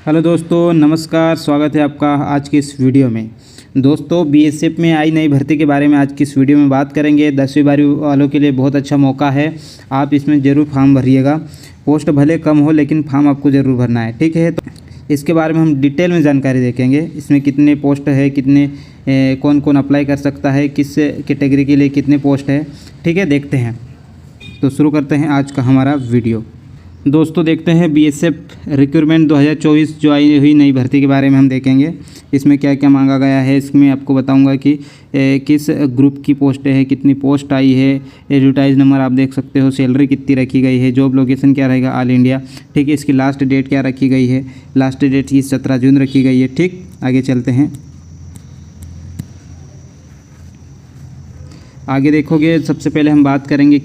Hello दोस्तों, नमस्कार। स्वागत है आपका आज की इस वीडियो में। दोस्तों, बीएसएफ में आई नई भर्ती के बारे में आज की इस वीडियो में बात करेंगे। 10वीं 12वीं वालों के लिए बहुत अच्छा मौका है, आप इसमें ज़रूर फॉर्म भरिएगा। पोस्ट भले कम हो लेकिन फॉर्म आपको ज़रूर भरना है, ठीक है। तो इसके बारे में हम डिटेल में जानकारी देखेंगे। इसमें कितने पोस्ट है, कितने कौन कौन अप्लाई कर सकता है, किस कैटेगरी के लिए कितने पोस्ट है, ठीक है, देखते हैं। तो शुरू करते हैं आज का हमारा वीडियो। दोस्तों, देखते हैं बीएसएफ रिक्रूटमेंट 2024 जो आई हुई नई भर्ती के बारे में हम देखेंगे। इसमें क्या क्या मांगा गया है, इसमें आपको बताऊंगा कि किस ग्रुप की पोस्ट है, कितनी पोस्ट आई है, एडवर्टाइज नंबर आप देख सकते हो, सैलरी कितनी रखी गई है, जॉब लोकेशन क्या रहेगा, ऑल इंडिया, ठीक है। इसकी लास्ट डेट क्या रखी गई है, लास्ट डेट की 17 जून रखी गई है, ठीक। आगे चलते हैं। आगे देखोगे, सबसे पहले हम बात करेंगे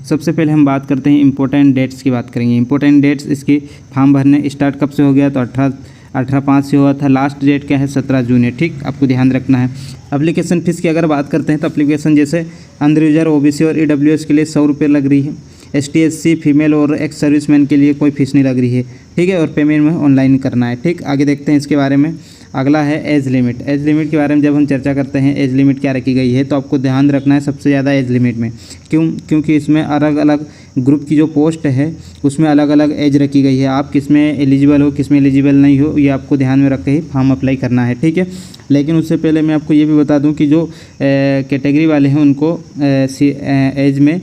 सबसे पहले हम बात करते हैं इंपॉर्टेंट डेट्स की बात करेंगे। इंपॉर्टेंट डेट्स, इसकी फॉर्म भरने स्टार्ट कब से हो गया, तो 18/5 से हुआ था। लास्ट डेट क्या है, 17 जून है, ठीक। आपको ध्यान रखना है। एप्लीकेशन फ़ीस की अगर बात करते हैं तो एप्लीकेशन जैसे अंडर रिजर्व, ओबीसी और ईडब्ल्यूएस के लिए 100 रुपये लग रही है। ST SC फीमेल और एक्स सर्विसमैन के लिए कोई फीस नहीं लग रही है, ठीक है। और पेमेंट में ऑनलाइन करना है, ठीक। आगे देखते हैं इसके बारे में। अगला है एज लिमिट। एज लिमिट के बारे में जब हम चर्चा करते हैं, एज लिमिट क्या रखी गई है, तो आपको ध्यान रखना है सबसे ज़्यादा एज लिमिट में। क्योंकि इसमें अलग अलग ग्रुप की जो पोस्ट है उसमें अलग अलग एज रखी गई है। आप किस में एलिजिबल हो, किस में एलिजिबल नहीं हो, ये आपको ध्यान में रख के ही फॉर्म अप्लाई करना है, ठीक है। लेकिन उससे पहले मैं आपको ये भी बता दूं कि जो कैटेगरी वाले हैं उनको एज में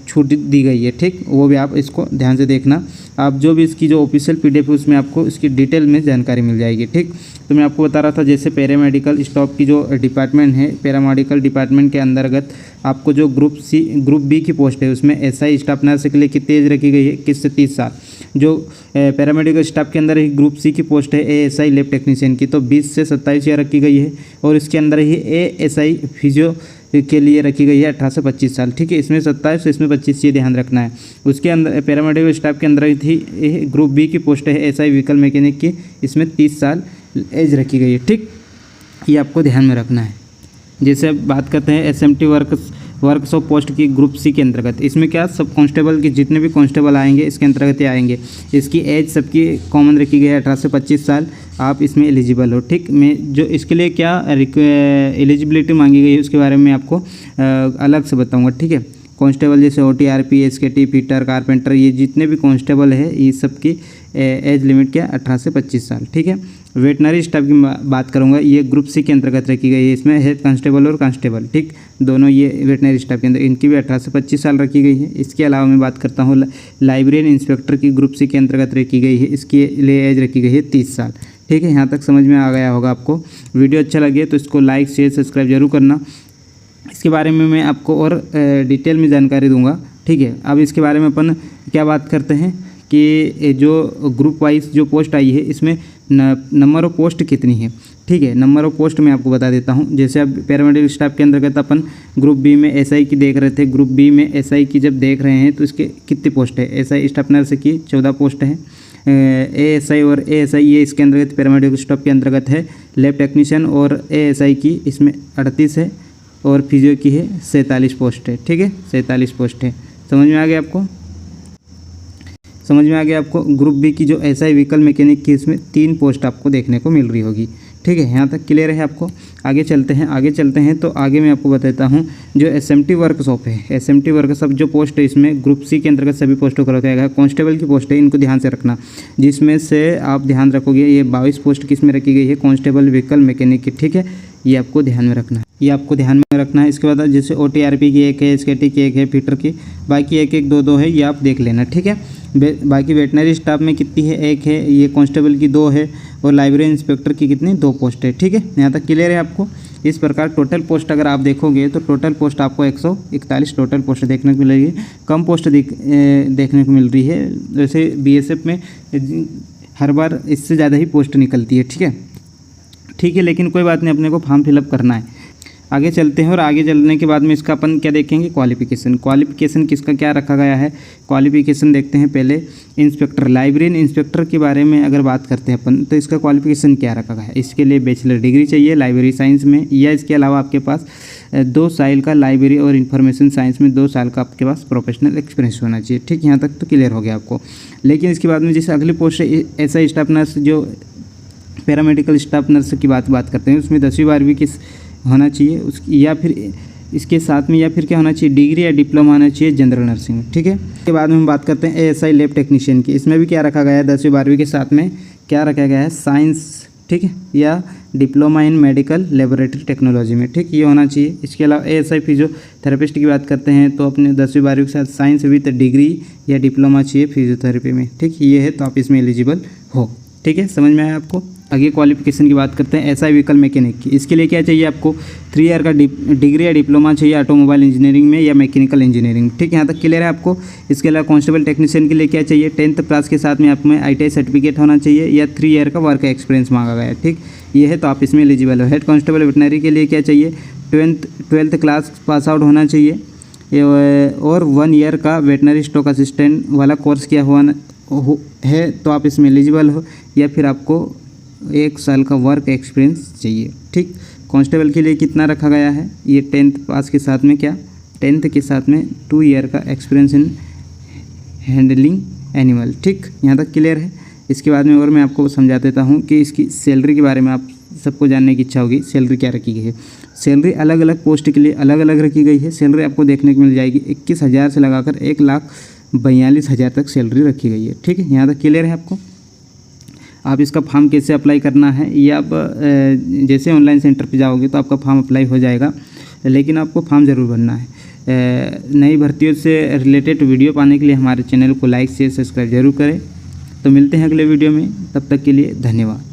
छूट दी गई है, ठीक। वो भी आप इसको ध्यान से देखना। आप जो भी इसकी जो ऑफिशियल PDF है उसमें आपको इसकी डिटेल में जानकारी मिल जाएगी, ठीक। तो मैं आपको बता रहा था जैसे पैरामेडिकल स्टाफ की जो डिपार्टमेंट है, पैरामेडिकल डिपार्टमेंट के अंतर्गत आपको जो ग्रुप बी की पोस्ट है उसमें SI स्टाफ नर्स के लिए कितनी एज रखी गई है, 21 से 30 साल। जो पैरामेडिकल स्टाफ के अंदर ही ग्रुप C की पोस्ट है ASI लैब टेक्नीशियन की, तो 20 से 27 ईयर रखी गई है। और इसके अंदर ही ASI फिजियो के लिए रखी गई है 18 से 25 साल, ठीक है। इसमें 27, इसमें 25, ये ध्यान रखना है। उसके अंदर पैरामेडिकल स्टाफ के अंदर ही थी ग्रुप B की पोस्ट है SI व्हीकल मैकेनिक की, इसमें 30 साल एज रखी गई है, ठीक। ये आपको ध्यान में रखना है। जैसे बात करते हैं SMT वर्क्स ऑफ पोस्ट की ग्रुप C के अंतर्गत, इसमें क्या सब कांस्टेबल के जितने भी कांस्टेबल आएंगे इसके अंतर्गत ही आएंगे। इसकी एज सबकी कॉमन रखी गई है 18 से 25 साल, आप इसमें एलिजिबल हो, ठीक। मैं जो इसके लिए क्या एलिजिबिलिटी मांगी गई है उसके बारे में आपको अलग से बताऊँगा, ठीक है। कांस्टेबल जैसे OT RP SKT fitter carpenter, ये जितने भी कांस्टेबल है ये सब की एज लिमिट क्या 18 से 25 साल, ठीक है। वेटनरी स्टाफ की बात करूंगा, ये ग्रुप C के अंतर्गत रखी गई है। इसमें है कांस्टेबल और कांस्टेबल, ठीक, दोनों ये वेटनरी स्टाफ के अंदर, इनकी भी 18 से 25 साल रखी गई है। इसके अलावा मैं बात करता हूँ लाइब्रेरियन इंस्पेक्टर की ग्रुप C के अंतर्गत रखी गई है, इसकी लिए एज रखी गई है 30 साल, ठीक है। यहाँ तक समझ में आ गया होगा आपको। वीडियो अच्छा लगे तो इसको लाइक शेयर सब्सक्राइब जरूर करना। इसके बारे में मैं आपको और डिटेल में जानकारी दूंगा, ठीक है। अब इसके बारे में अपन क्या बात करते हैं कि जो ग्रुप वाइज जो पोस्ट आई है इसमें नंबर ऑफ पोस्ट कितनी है, ठीक है। नंबर ऑफ पोस्ट मैं आपको बता देता हूं। जैसे अब पैरामेडिकल स्टाफ के अंतर्गत अपन ग्रुप B में SI की देख रहे थे। ग्रुप B में SI की जब देख रहे हैं तो इसके कितनी पोस्ट है, SI स्टाफ नर्स की 14 पोस्ट है। ASI और ASI ये इसके अंतर्गत पैरामेडिकल स्टाफ के अंतर्गत है। लैब टेक्नीशियन और ASI की इसमें 38 है और फिजियो की है 47 पोस्ट है, ठीक है। 47 पोस्ट है। समझ में आ गया आपको, समझ में आ गया आपको। ग्रुप B की जो SI व्हीकल मैकेनिक की इसमें 3 पोस्ट आपको देखने को मिल रही होगी, ठीक है। यहाँ तक क्लियर है आपको। आगे चलते हैं तो आगे मैं आपको बताता हूँ जो SMT वर्कशॉप है। SMT वर्कशॉप जो पोस्ट है इसमें ग्रुप C के अंतर्गत सभी पोस्टों को रखा गया। कांस्टेबल की पोस्ट है, इनको ध्यान से रखना, जिसमें से आप ध्यान रखोगे ये 22 पोस्ट किस में रखी गई है, कांस्टेबल व्हीकल मैकेनिक की, ठीक है। ये आपको ध्यान में रखना है, ये आपको ध्यान में रखना है। इसके बाद जैसे OT RP की 1 है, SKT की 1 है, फिटर की बाकी 1-1 2-2 है, ये आप देख लेना, ठीक है। बाकी वेटनरी स्टाफ में कितनी है, 1 है। ये कांस्टेबल की 2 है और लाइब्रेरी इंस्पेक्टर की कितनी 2 पोस्ट है, ठीक है। यहाँ तक क्लियर है आपको। इस प्रकार टोटल पोस्ट अगर आप देखोगे तो टोटल पोस्ट आपको 141 टोटल पोस्ट देखने को मिलेगी। कम पोस्ट देखने को मिल रही है। वैसे BSF में हर बार इससे ज़्यादा ही पोस्ट निकलती है, ठीक है, ठीक है। लेकिन कोई बात नहीं, अपने को फॉर्म फिलअप करना है। आगे चलते हैं और आगे चलने के बाद में इसका अपन क्या देखेंगे, क्वालिफिकेशन किसका क्या रखा गया है। क्वालिफिकेशन देखते हैं पहले। इंस्पेक्टर, लाइब्रेरियन इंस्पेक्टर के बारे में अगर बात करते हैं अपन तो इसका क्वालिफिकेशन क्या रखा गया है। इसके लिए बैचलर डिग्री चाहिए लाइब्रेरी साइंस में, या इसके अलावा आपके पास 2 साल का लाइब्रेरी और इंफॉर्मेशन साइंस में 2 साल का आपके पास प्रोफेशनल एक्सपीरियंस होना चाहिए। ठीक, यहाँ तक तो क्लियर हो गया आपको। लेकिन इसके बाद में जैसे अगली पोस्ट है ऐसा स्टाफ नर्स, जो पैरामेडिकल स्टाफ नर्स की बात करते हैं, उसमें 10वीं 12वीं किस होना चाहिए उसकी, या फिर इसके साथ में या फिर क्या होना चाहिए, डिग्री या डिप्लोमा होना चाहिए जनरल नर्सिंग। ठीक है, इसके बाद में हम बात करते हैं ASI लैब टेक्नीशियन की। इसमें भी क्या रखा गया है, 10वीं 12वीं के साथ में क्या रखा गया है, साइंस, ठीक है, या diploma in medical laboratory technology में। ठीक, ये होना चाहिए। इसके अलावा ASI फिजियोथेरेपिस्ट की बात करते हैं तो अपने 10वीं 12वीं के साथ साइंस विद डिग्री या डिप्लोमा चाहिए फिजियोथेरेपी में। ठीक, ये है तो आप इसमें एलिजिबल हो। ठीक है, समझ में आया आपको। आगे क्वालिफिकेशन की बात करते हैं SI व्हीकल मैकेनिक की। इसके लिए क्या चाहिए आपको, 3 ईयर का डिग्री या डिप्लोमा चाहिए ऑटोमोबाइल इंजीनियरिंग में या मैकेनिकल इंजीनियरिंग। ठीक, यहाँ तक क्लियर है आपको। इसके अलावा कांस्टेबल टेक्नीशियन के लिए क्या चाहिए, 10th पास के साथ में आप में ITI सर्टिफिकेट होना चाहिए या 3 ईयर का वर्क एक्सपीरियंस मांगा गया है। ठीक, ये है तो आप इसमें एलिजिबल हो। हेड कांस्टेबल वेटनरी के लिए क्या चाहिए, 12th क्लास पास आउट होना चाहिए और 1 ईयर का वेटनरी स्टॉक असिस्टेंट वाला कोर्स किया हुआ है तो आप इसमें एलिजिबल हो, या फिर आपको 1 साल का वर्क एक्सपीरियंस चाहिए। ठीक, कांस्टेबल के लिए कितना रखा गया है, ये 10th पास के साथ में क्या, 10th के साथ में 2 ईयर का एक्सपीरियंस इन हैंडलिंग एनिमल। ठीक, यहाँ तक क्लियर है। इसके बाद में और मैं आपको समझा देता हूँ कि इसकी सैलरी के बारे में आप सबको जानने की इच्छा होगी। सैलरी क्या रखी गई है, सैलरी अलग अलग पोस्ट के लिए अलग अलग रखी गई है। सैलरी आपको देखने को मिल जाएगी 21,000 से लगाकर 1,42,000 तक सैलरी रखी गई है। ठीक है, यहाँ तक क्लियर है आपको। आप इसका फॉर्म कैसे अप्लाई करना है, ये आप जैसे ऑनलाइन सेंटर पे जाओगे तो आपका फॉर्म अप्लाई हो जाएगा, लेकिन आपको फॉर्म ज़रूर भरना है। नई भर्तियों से रिलेटेड वीडियो पाने के लिए हमारे चैनल को लाइक शेयर सब्सक्राइब जरूर करें। तो मिलते हैं अगले वीडियो में, तब तक के लिए धन्यवाद।